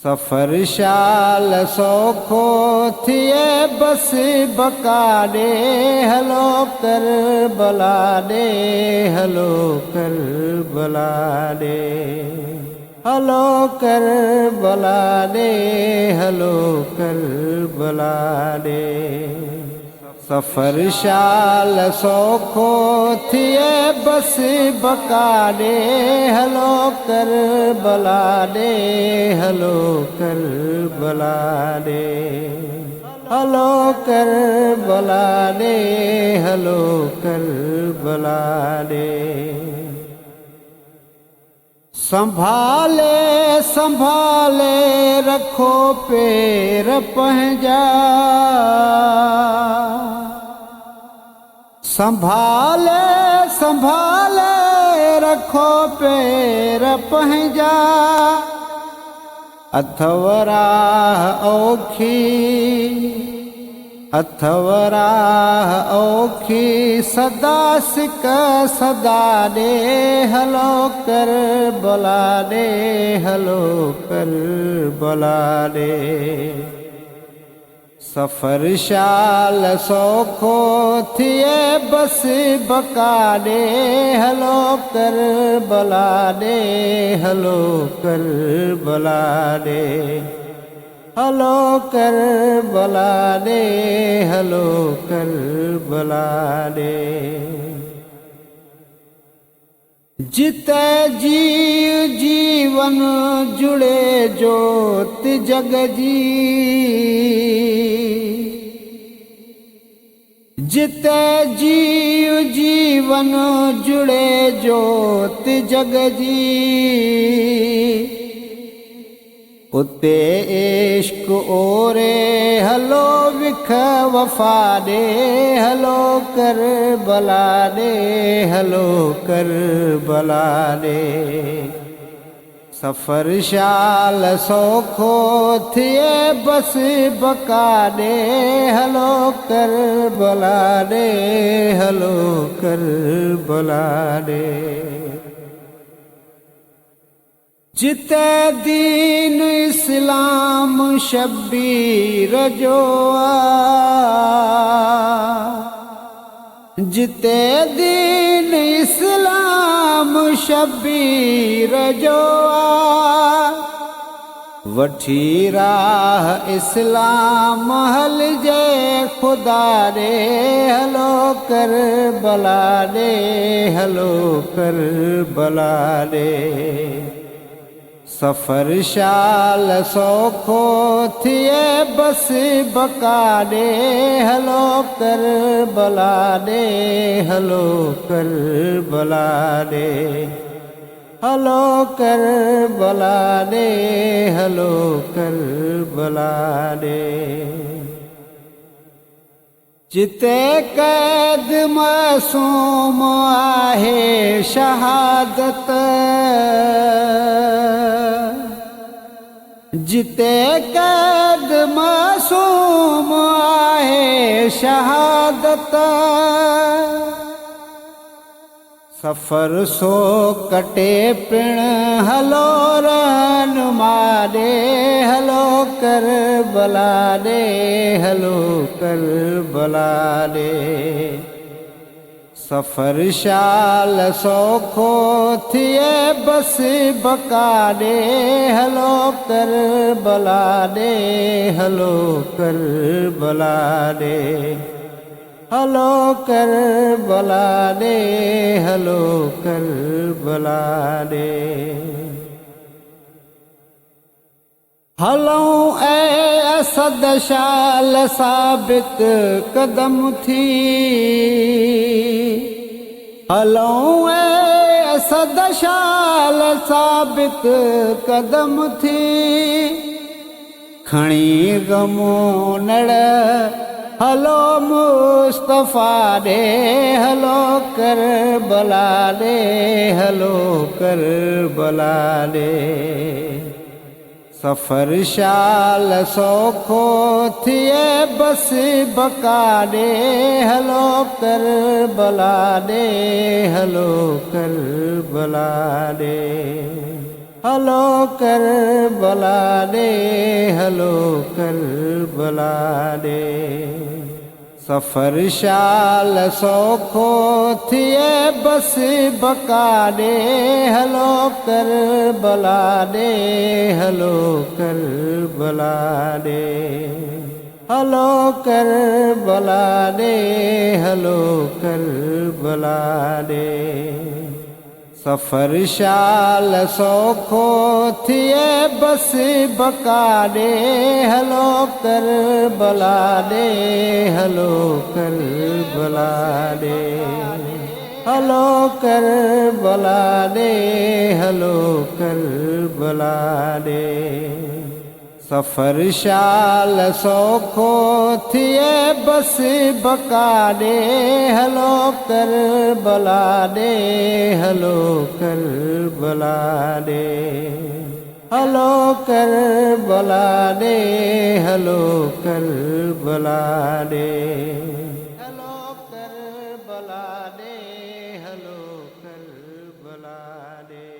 सफ़र शाल सौखो थिए बस बकाने हलो कर बलाने हलो कर बलाने हलो कर बलाने हलो कर बलाने सफ़र शाल सौखो थिए बस बकाने हलो कर बलाने हलो कर बलाने हलो कर बलाने हलो कर बलाने संभाले संभाले रखो पैर पंहिंजा संभाले संभाले रखो पैर पंहिंजा अथव राह औखी अथव राह औखी सदा सिक सदा दे हलो कर बलाने हलो कर बलाने सफ़र शाल सौखो थिए बस बकाने हलो कर बलाने हलो कर बलाने हलो कर बलाने हलो कर बलाने जिते जीव जीवन जुड़े जोत जग जी जिते जीव जीवन जुड़े जोत जग जी उते इश्क ओरे हलो विख वफाने हलो कर बलाने हलो कर बलाने सफ़र शाल सौखो थिए बस बकाने हलो कर बलाने हलो कर बलाने जिते दीन इस्लाम शब्बीर जो जिते दीन इस्लाम शब्बीर जो वठी राह इस्लाम हल जे खुदा रे हलो कर बलाने हलो कर बलाने सफ़र शाल सौखो थिए बस बकाने हलो कर बलाने हलो कर बलाने हलो कर बलाने हलो कर बलाने जिते कैद मासूम आहे शहादत जिते कैद मासूम आहे शहादत सफ़र सो कटे पिण हलो रन मारे हलो कर बलाने हलो कर बलाने सफ़र शाल सौखो थिए बस बकाने हलो कर बलाने हलो कर बलाने हलो कर बलाने हलो कर बलाने हलऊं ऐ असद शाल साबित कदम थी हलऊं ऐ असद शाल साबित कदम थी खणी गमो नड़ हलो मुस्तफा दे हलो कर बलाने हलो कर बलाने सफ़र शाल सौखो थिए बस बकाने हलो कर बलाने हलो कर बलाने हलो कर बला दे, हलो कर बला दे। सफ़र शाल सौखो थिए बस बका दे, हलो कर बला दे, हलो कर बला दे। हलो कर बला दे, हलो कर बला दे। सफ़र शाल सौखो थिए बस बका दे, हलो कर बला दे, हलो कर बला दे। हलो कर बला दे, हलो कर बला दे। सफ़र शाल सौखो थिए बस बका दे, हलो कर बला दे, हलो कर बला दे। हलो कर बला दे, हलो कर बला दे। हलो कर बला दे, हलो कर बला दे।